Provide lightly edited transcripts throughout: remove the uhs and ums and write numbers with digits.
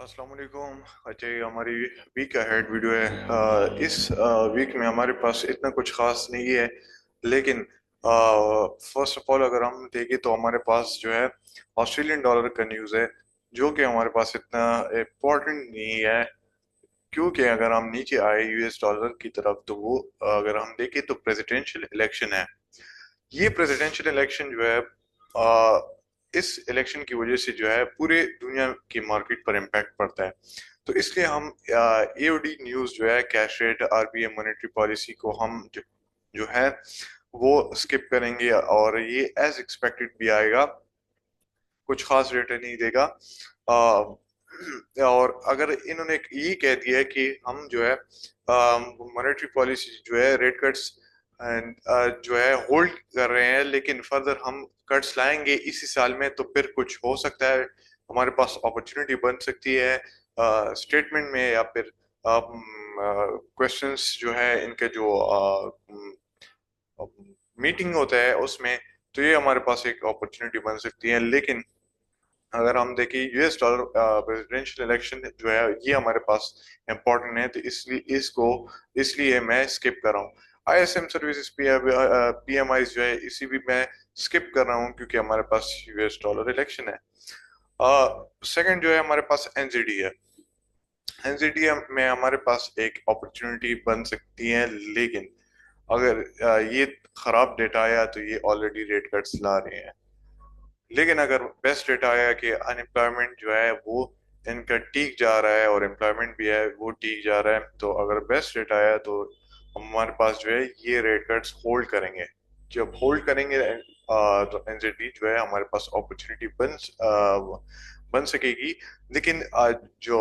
अस्सलाम वालेकुम। अच्छा, ये हमारी वीक का हेड वीडियो है। इस वीक में हमारे पास इतना कुछ खास नहीं है, लेकिन फर्स्ट ऑफ ऑल अगर हम देखें तो हमारे पास जो है ऑस्ट्रेलियन डॉलर का न्यूज़ है, जो कि हमारे पास इतना इम्पोर्टेंट नहीं है, क्योंकि अगर हम नीचे आए यूएस डॉलर की तरफ तो वो अगर हम देखें तो प्रेसिडेंशियल इलेक्शन है। ये प्रेसिडेंशियल इलेक्शन जो है इस इलेक्शन की वजह से जो है पूरे दुनिया की मार्केट पर इम्पैक्ट पड़ता है। तो इसलिए हम एओडी न्यूज़ जो है cash rate RBI monetary policy को हम जो है वो स्किप करेंगे, और ये एज एक्सपेक्टेड भी आएगा, कुछ खास रेट नहीं देगा। और अगर इन्होंने ये कह दिया है कि हम जो है मॉनेटरी पॉलिसी जो है रेट कट्स जो है होल्ड कर रहे हैं, लेकिन फर्दर हम कट्स लाएंगे इसी साल में, तो फिर कुछ हो सकता है, हमारे पास अपॉर्चुनिटी बन सकती है स्टेटमेंट में, या फिर क्वेश्चंस जो है इनके जो मीटिंग होता है उसमें, तो ये हमारे पास एक अपॉर्चुनिटी बन सकती है। लेकिन अगर हम देखें यूएस डॉलर प्रेसिडेंशियल इलेक्शन जो है ये हमारे पास इम्पोर्टेंट है, तो इसलिए मैं स्किप कर रहा हूँ। आईएसएम सर्विसेज पीएमआई जो है इसी भी मैं स्किप कर रहा हूँ, क्योंकि हमारे पास यूएस डॉलर इलेक्शन है। सेकंड जो है हमारे पास एनजीडी है। एनजीडी में हमारे पास एक अपॉर्चुनिटी बन सकती है, लेकिन अगर ये खराब डेटा आया तो ये ऑलरेडी रेट कट्स ला रहे हैं। लेकिन अगर बेस्ट डेटा आया कि अनएम्प्लॉयमेंट जो है वो इनका ठीक जा रहा है और एम्प्लॉयमेंट भी है वो ठीक जा रहा है, तो अगर बेस्ट डेटा आया तो हमारे पास जो है ये रेट कट्स होल्ड करेंगे। जब होल्ड करेंगे तो एनजेडी जो है हमारे पास अपॉर्चुनिटी बन सकेगी। लेकिन जो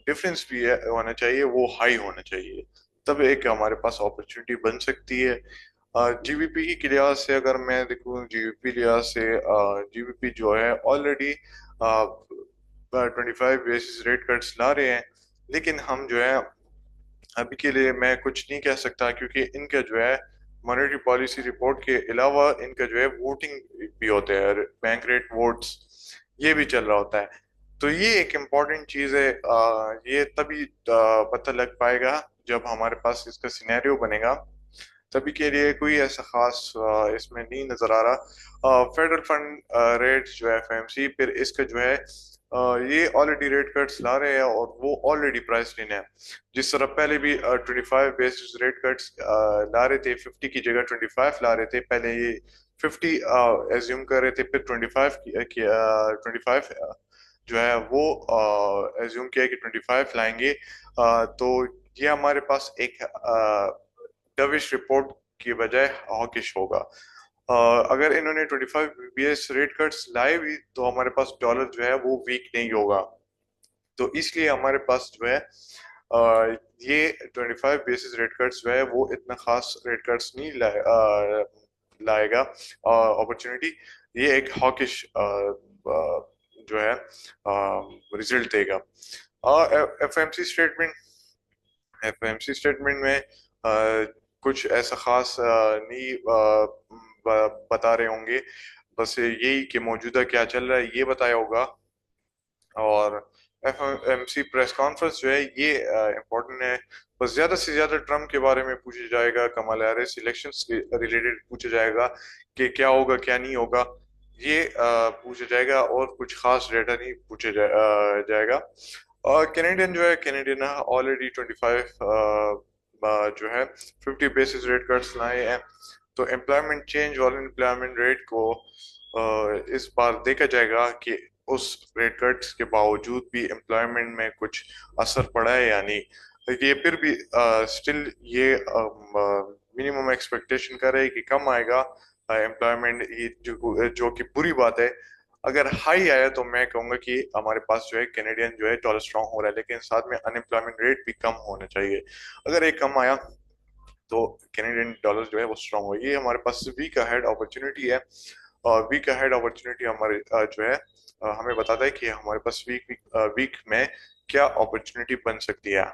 डिफरेंस भी है होना चाहिए वो हाई होना चाहिए, तब एक हमारे पास अपॉर्चुनिटी बन सकती है। जीबीपी की लिहाज से अगर मैं देखूं, जीबीपी लिहाज से जीबीपी जो है ऑलरेडी 25 बेसिस रेट कट्स ला रहे हैं, लेकिन हम जो है अभी के लिए मैं कुछ नहीं कह सकता, क्योंकि इनका जो है मॉनेटरी पॉलिसी रिपोर्ट के अलावा इनका जो है वोटिंग भी होते हैं, बैंक रेट वोट्स, ये भी चल रहा होता है। तो ये एक इम्पॉर्टेंट चीज़ है। ये तभी पता लग पाएगा जब हमारे पास इसका सिनेरियो बनेगा, तभी के लिए कोई ऐसा खास इसमें नहीं नजर आ रहा। फेडरल फंड रेट जो है एफएमसी, फिर इसका जो है ये ऑलरेडी रेट कट्स ला रहे हैं, और वो ऑलरेडी प्राइस इन है। जिस तरह पहले भी 25 बेसिस रेट कट्स ला रहे थे, 50 की जगह 25 ला रहे थे, पहले ये 50 एज्यूम कर रहे थे, फिर 25 25 जो है वो एज्यूम किया कि 25 लाएंगे। तो ये हमारे पास एक डविश रिपोर्ट की बजाय हॉकिश होगा। अगर इन्होंने 25 बीएस रेट कट्स लाए भी तो हमारे पास डॉलर जो है वो वीक नहीं होगा। तो इसलिए हमारे पास जो है ये 25 बेसिस रेट कट्स जो है वो इतना खास रेट कट्स नहीं लाएगा अपॉर्चुनिटी। ये एक हॉकिश जो है रिजल्ट देगा। एफएमसी स्टेटमेंट, एफएमसी स्टेटमेंट में कुछ ऐसा खास नहीं बता रहे होंगे, बस यही कि मौजूदा क्या चल रहा है ये बताया होगा। और एफएमसी प्रेस कॉन्फ्रेंस जो है ये इम्पोर्टेंट है। बस ज्यादा से ज्यादा ट्रम्प के बारे में पूछा जाएगा, कमला हैरिस इलेक्शंस के रिलेटेड पूछा जाएगा कि क्या होगा क्या नहीं होगा, ये पूछा जाएगा, और कुछ खास डेटा नहीं पूछा जाएगा। और कैनेडियन जो है, कैनेडियन ऑलरेडी 25 जो है 50 बेसिस रेट कट्स लाए हैं। तो एम्प्लॉयमेंट चेंज और एम्प्लॉयमेंट रेट को इस बार देखा जाएगा कि उस रेट कट्स के बावजूद भी एम्प्लॉयमेंट में कुछ असर पड़ा है या नहीं। ये फिर भी स्टिल ये मिनिमम एक्सपेक्टेशन कर रहे हैं कि कम आएगा एम्प्लॉयमेंट, ये जो कि बुरी बात है। अगर हाई आया तो मैं कहूंगा कि हमारे पास जो है कैनेडियन जो है डॉलर स्ट्रांग हो रहा है, लेकिन साथ में अनएम्प्लॉयमेंट रेट भी कम होना चाहिए। अगर एक कम आया तो कैनेडियन डॉलर जो है वो स्ट्रांग हो, ये हमारे पास वीक अहेड अपॉर्चुनिटी है। और वीक अहेड अपॉर्चुनिटी हमारे जो है हमें बताता है कि हमारे पास वीक वीक में क्या अपॉर्चुनिटी बन सकती है।